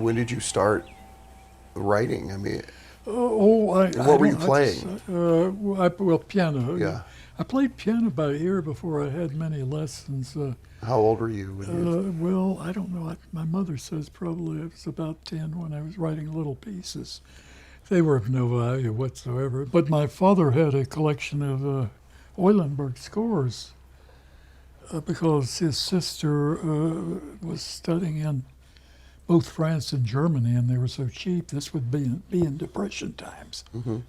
when did you start writing? I mean, I what were you don't. playing? Well, piano. Yeah. I played piano about a year before I had many lessons. How old were you when you? Well, I don't know. My mother says probably I was about 10 when I was writing little pieces. They were of no value whatsoever. But my father had a collection of Eulenberg scores because his sister was studying in both France and Germany, and they were so cheap. This would be in Depression times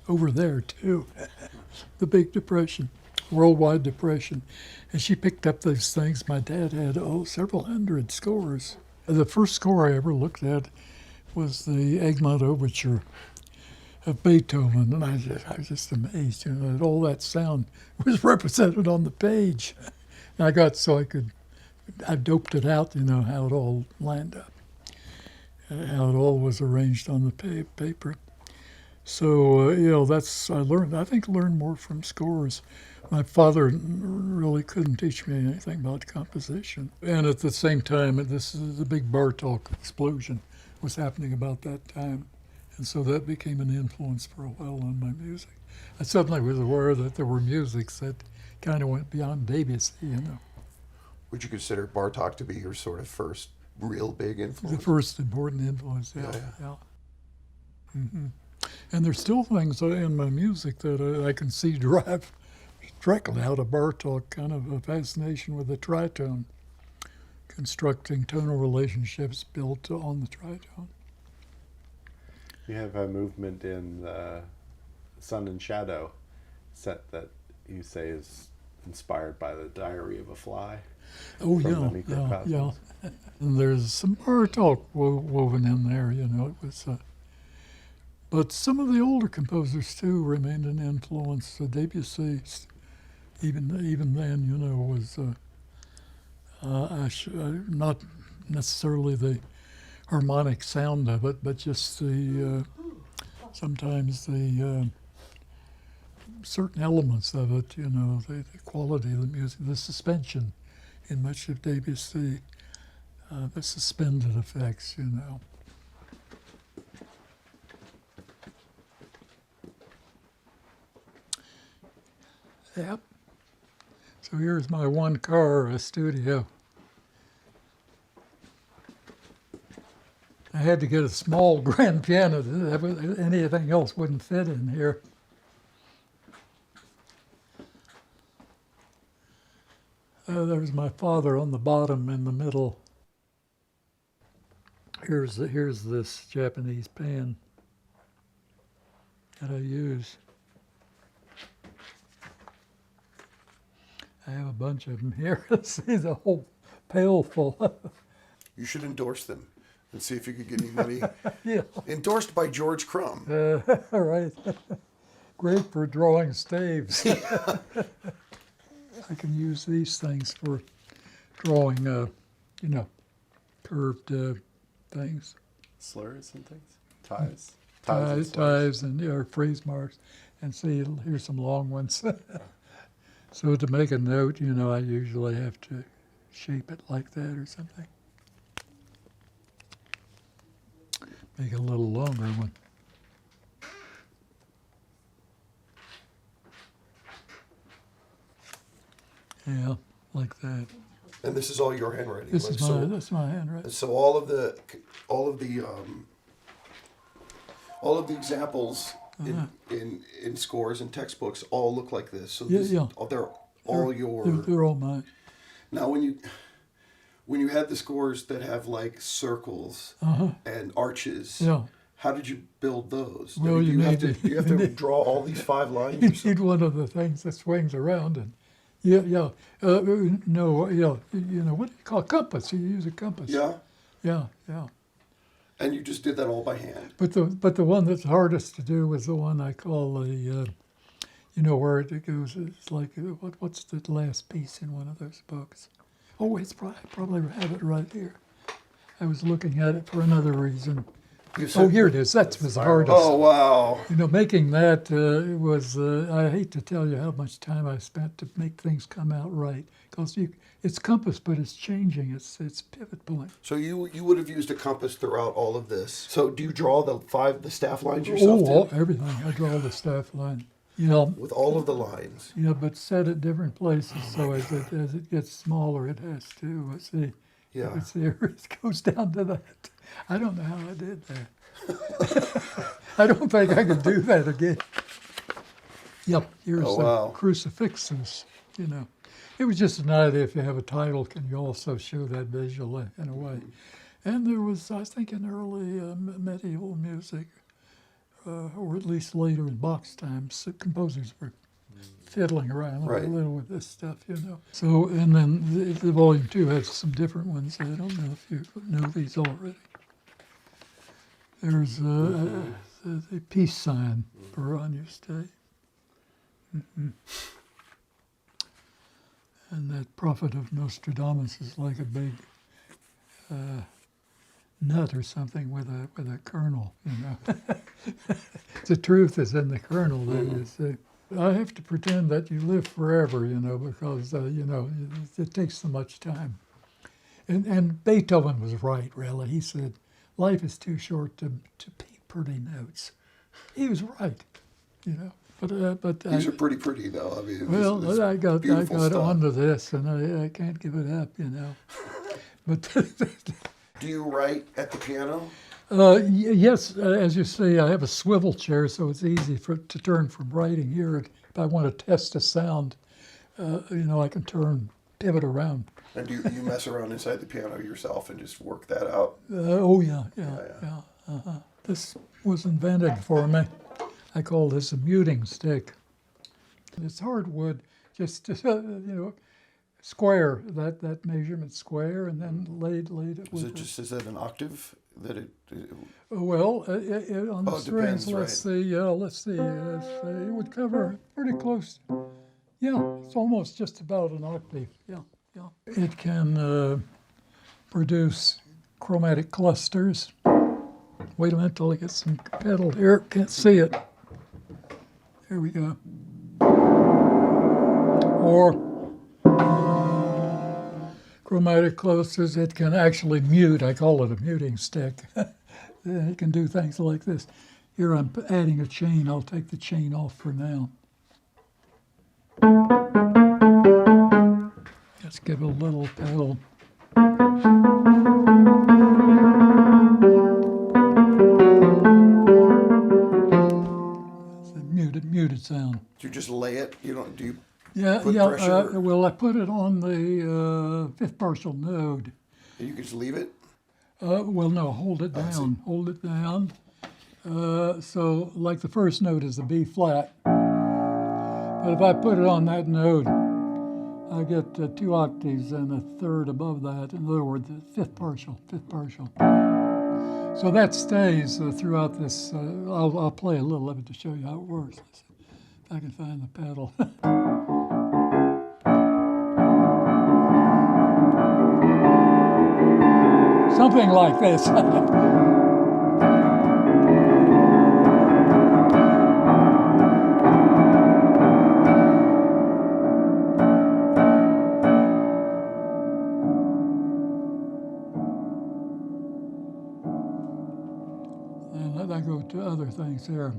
over there too, the Big Depression, worldwide depression. And she picked up those things. My dad had several hundred scores. The first score I ever looked at was the Egmont Overture of Beethoven, and I was just amazed, that all that sound was represented on the page. And I doped it out, how it all lined up, how it all was arranged on the paper. So, I learned more from scores. My father really couldn't teach me anything about composition. And at the same time, this is the big Bartok explosion was happening about that time. And so that became an influence for a while on my music. I suddenly was aware that there were musics that kind of went beyond Debussy. Would you consider Bartok to be your sort of first real big influence? The first important influence, yeah. Yeah. Mm-hmm. And there's still things in my music that I can see derive directly out of Bartok, kind of a fascination with the tritone, constructing tonal relationships built on the tritone. You have a movement in Sun and Shadow set that you say is inspired by the Diary of a Fly. Oh, from yeah. And there's some Bartok woven in there, it was... But some of the older composers, too, remained an influence. Debussy, even then, was not necessarily the harmonic sound of it, but just sometimes the certain elements of it, the quality of the music, the suspension in much of Debussy, the suspended effects, Yep. So here's my one-car studio. I had to get a small grand piano. Anything else wouldn't fit in here. There's my father on the bottom in the middle. Here's this Japanese pan that I use. I have a bunch of them here. See the whole pail full. You should endorse them and see if you could get any money. Yeah. Endorsed by George Crumb. All right. Great for drawing staves. I can use these things for drawing, curved things. Slurs and things? Ties? Ties and phrase marks. And see, here's some long ones. So to make a note, I usually have to shape it like that or something. Make a little longer one. Yeah, like that. And this is all your handwriting. This is my handwriting. So all of the examples in scores and textbooks all look like this. So they're all yours. They're all mine. Now, when you had the scores that have like circles and arches, how did you build those? Well, you have to draw all these 5 lines. You need one of the things that swings around and. No, what do you call a compass? You use a compass. Yeah. And you just did that all by hand. But the one that's hardest to do was the one I call the, where it goes. It's like what's the last piece in one of those books? Oh, I probably have it right here. I was looking at it for another reason. Oh, here it is. That was the hardest. Oh, wow. You know, making that was, I hate to tell you how much time I spent to make things come out right. Because it's compass, but it's changing. It's pivot point. So you would have used a compass throughout all of this. So do you draw the staff lines yourself too? Everything. I draw the staff line. You know, With all of the lines. yeah, but set at different places. So as it gets smaller, it has to. Let's see. Yeah. It's there. It goes down to that. I don't know how I did that. I don't think I could do that again. Yep, here's Oh, the wow. crucifixus, you know. It was just an idea, if you have a title, can you also show that visually in a way? And there was, I think, in early medieval music, or at least later in Bach's times, composers were fiddling around Right. a little with this stuff, you know. So, and then the volume 2 has some different ones. I don't know if you know these already. There's the peace sign for Agnus Dei. And that prophet of Nostradamus is like a big nut or something with a kernel, you know. The truth is in the kernel, there you see. I have to pretend that you live forever, you know, because, you know, it takes so much time. And Beethoven was right, really. He said, life is too short to paint pretty notes. He was right, you know. But These are pretty though. I mean, well, I got beautiful stuff. onto this, and I can't give it up, you know. But Do you write at the piano? yes, as you see, I have a swivel chair, so it's easy to turn from writing here. If I want to test a sound, you know, I can pivot around. And do you mess around inside the piano yourself and just work that out? Oh yeah. This was invented for me. I call this a muting stick. It's hardwood, just you know, square that measurement square, and then laid it with. Is that an octave that it? Well, on the it strings, depends, let's see, it would cover pretty close. Yeah, it's almost just about an octave. Yeah. It can produce chromatic clusters. Wait a minute till I get some pedal here. Can't see it. Here we go. Or chromatic clusters, it can actually mute. I call it a muting stick. It can do things like this. Here I'm adding a chain. I'll take the chain off for now. Let's give it a little pedal. It's a muted sound. Do you just lay it? You don't? Do you? Yeah, Put pressure? well, I put it on the fifth partial node. You can just leave it. Well, no, hold it I see. down. Hold it down. So, like the first note is a B flat. But if I put it on that note, I get 2 octaves and a third above that. In other words, fifth partial. So that stays throughout this. I'll play a little of it to show you how it works. Let's see if I can find the pedal. Something like this. And let that go to other things here.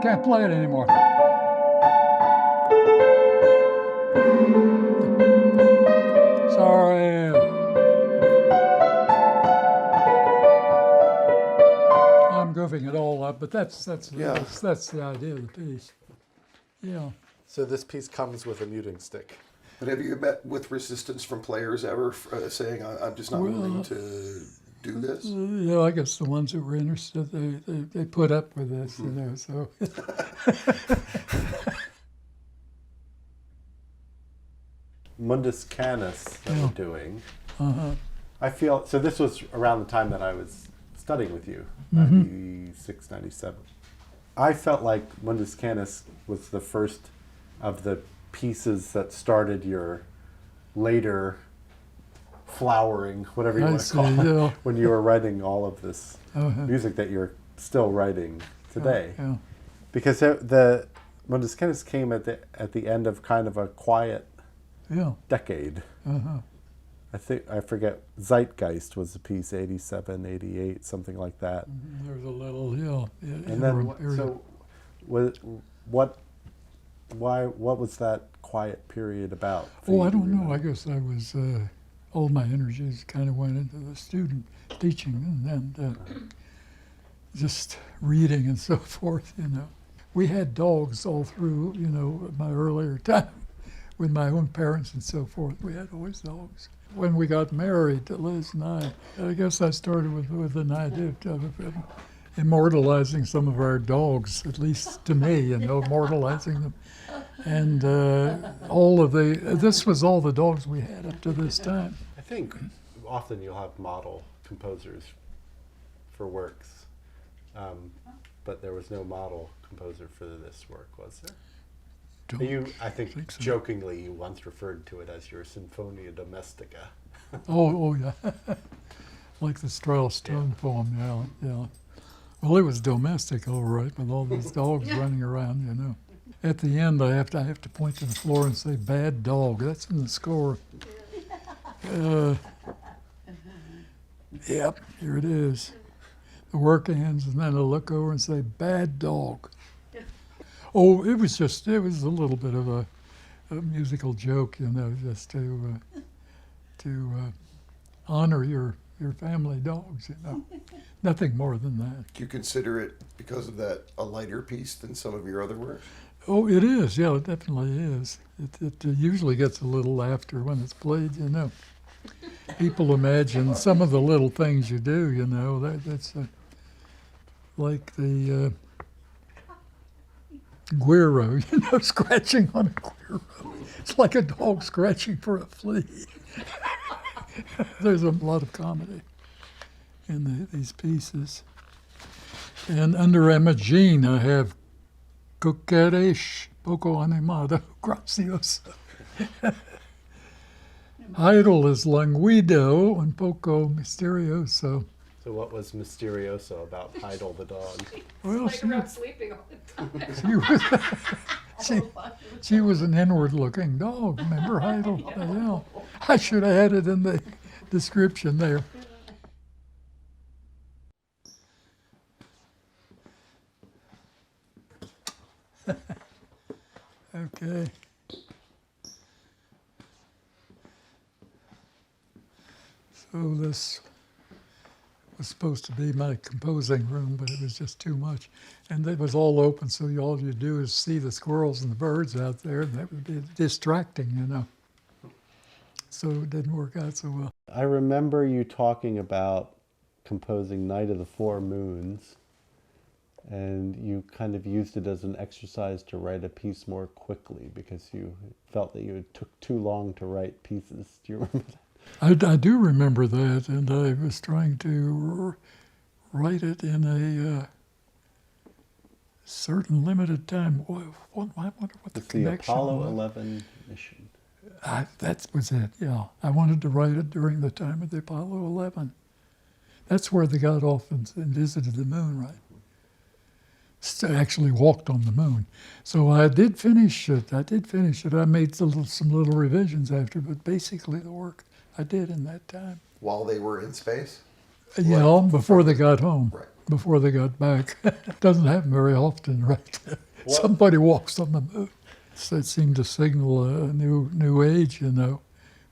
Can't play it anymore. Sorry. I'm goofing it all up, but that's the idea of the piece. Yeah. So this piece comes with a muting stick. But have you met with resistance from players ever saying, "I'm just not willing to do this"? Yeah, I guess the ones that were interested, they put up with this, you know. So. Mundus Canis that we're doing. Uh-huh. I feel, so this was around the time that I was studying with you, 96, 97. I felt like Mundus Canis was the first of the pieces that started your later flowering, whatever you I want to see, call it, yeah. when you were writing all of this music that you're still writing today. Yeah. Because when this kind of came at the end of kind of a quiet decade. I forget, Zeitgeist was the piece, 87, 88, something like that. There's a little, And then, so, what was that quiet period about? I don't know. I guess I was, all my energies kind of went into the student teaching and just reading and so forth, We had dogs all through, my earlier time with my own parents and so forth. We had always dogs. When we got married, Liz and I guess I started with an idea of immortalizing some of our dogs, at least to me, immortalizing them. And this was all the dogs we had up to this time. I think often you'll have model composers for works, but there was no model composer for this work, was there? I think so. Jokingly, you once referred to it as your Sinfonia Domestica. Oh yeah, like the Strauss tone poem, yeah. Well, it was domestic, all right, with all these dogs running around, At the end, I have to point to the floor and say, "Bad dog." That's in the score. Yep, here it is. The work ends, and then I look over and say, "Bad dog." Oh, it was a little bit of a musical joke, just to honor your family dogs, Nothing more than that. Do you consider it, because of that, a lighter piece than some of your other works? Oh, it is. Yeah, it definitely is. It usually gets a little laughter when it's played, People imagine some of the little things you do, that's like the guiro, scratching on a guiro. It's like a dog scratching for a flea. There's a lot of comedy in these pieces. And under Imogene, I have Coqueresh, poco animado, gracioso. Idle is languido and poco misterioso. So what was Misterioso about Heidel the dog? Well, Like around sleeping all the time. she was an inward-looking dog. Remember Heidel? Yeah. I should have had it in the description there. Okay. So this was supposed to be my composing room, but it was just too much. And it was all open, so all you do is see the squirrels and the birds out there, and that would be distracting, So it didn't work out so well. I remember you talking about composing Night of the Four Moons, and you kind of used it as an exercise to write a piece more quickly because you felt that it took too long to write pieces. Do you remember that? I do remember that, and I was trying to write it in a certain limited time. I wonder what the connection the Apollo was. 11 mission. That was it, yeah. I wanted to write it during the time of the Apollo 11. That's where they got off and visited the moon, right? Actually walked on the moon. So I did finish it. I made some little revisions after, but basically the work I did in that time. While they were in space? Before they got home. Right. Before they got back. It doesn't happen very often, right? Somebody walks on the moon. So it seemed to signal a new age, We're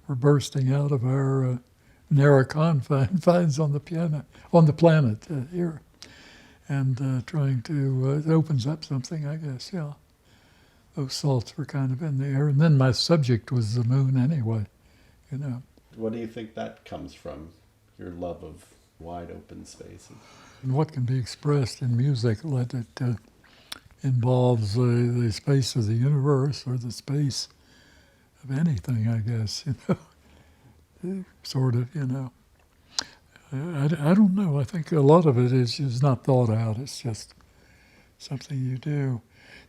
bursting out of our narrow confines on the planet here. And trying to, it opens up something, I guess, yeah. Those salts were kind of in the air. And then my subject was the moon anyway, What do you think that comes from, your love of wide open spaces? And what can be expressed in music that involves the space of the universe or the space of anything, I guess, sort of, I don't know. I think a lot of it is not thought out. It's just something you do.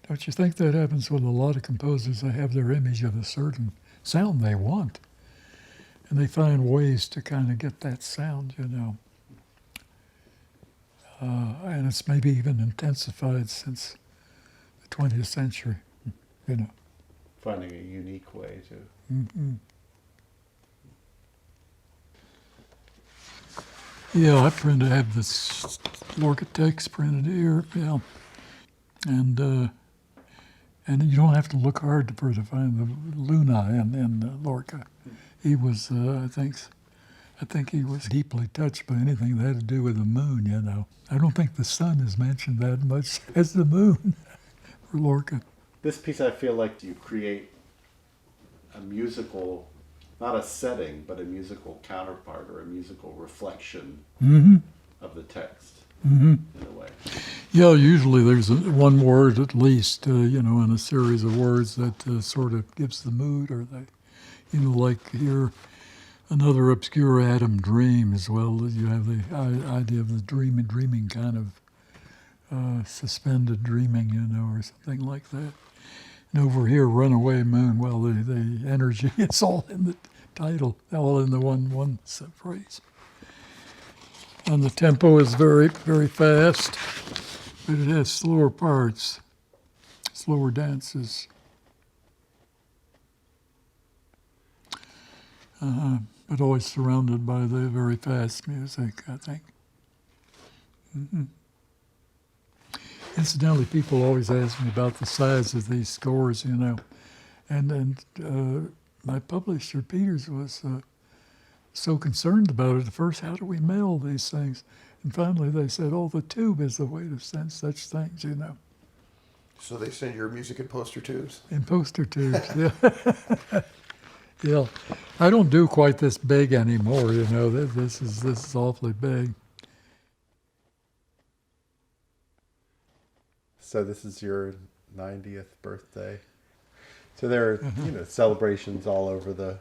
Don't you think that happens with a lot of composers? They have their image of a certain sound they want. And they find ways to kind of get that sound, you know. And it's maybe even intensified since the 20th century, you know. Finding a unique way to. Mm-hmm. Yeah, I have this Lorca text printed here, yeah. And you don't have to look hard to find the Luna in Lorca. He was, I think he was deeply touched by anything that had to do with the moon, you know. I don't think the sun is mentioned that much as the moon for Lorca. This piece, I feel like you create a musical, not a setting, but a musical counterpart or a musical reflection of the text in a way. Yeah, usually there's one word at least, you know, in a series of words that sort of gives the mood, or the, you know, like here, another obscure Adam dream as well. You have the idea of the dreaming kind of suspended dreaming, you know, or something like that. And over here, runaway moon, well, the energy, it's all in the title, all in the one phrase. And the tempo is very, very fast, but it has slower parts, slower dances. But always surrounded by the very fast music, I think. Incidentally, people always ask me about the size of these scores, you know. And my publisher, Peters, was so concerned about it at first. How do we mail these things? And finally they said, oh, the tube is the way to send such things, you know. So they send your music in poster tubes? In poster tubes, yeah. Yeah, I don't do quite this big anymore, you know. This is awfully big. So this is your 90th birthday. So there are, you know, celebrations all over the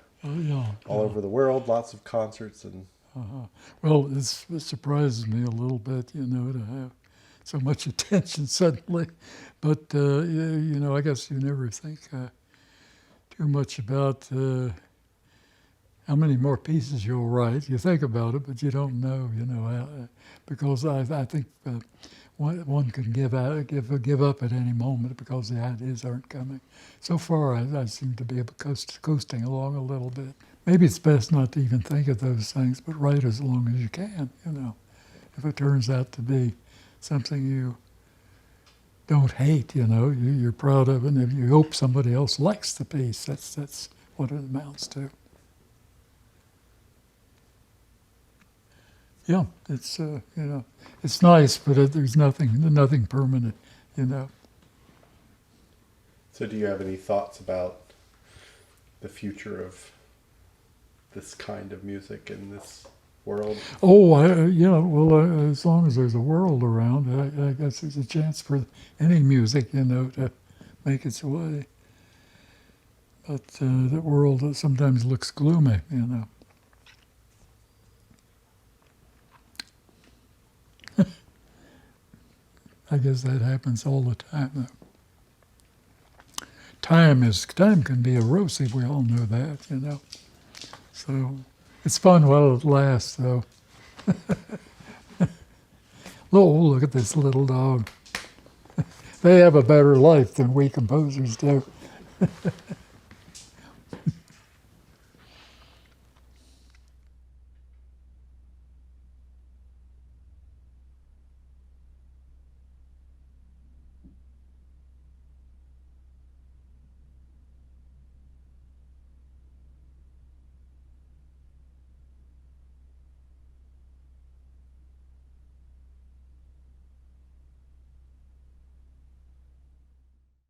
over the world, lots of concerts and. Well, it surprises me a little bit, you know, to have so much attention suddenly. But you know, I guess you never think too much about how many more pieces you'll write. You think about it, but you don't know, you know, because I think one can give up at any moment because the ideas aren't coming. So far, I seem to be coasting along a little bit. Maybe it's best not to even think of those things, but write as long as you can, you know. If it turns out to be something you don't hate, you know, you're proud of it, and if you hope somebody else likes the piece, that's what it amounts to. Yeah, it's you know, it's nice, but there's nothing permanent, you know. So do you have any thoughts about the future of this kind of music in this world? Oh, yeah, well, as long as there's a world around, I guess there's a chance for any music, you know, to make its way. But the world sometimes looks gloomy, you know. I guess that happens all the time, though. Time can be erosive, we all know that, you know. So it's fun while it lasts, though. Oh, look at this little dog. They have a better life than we composers do.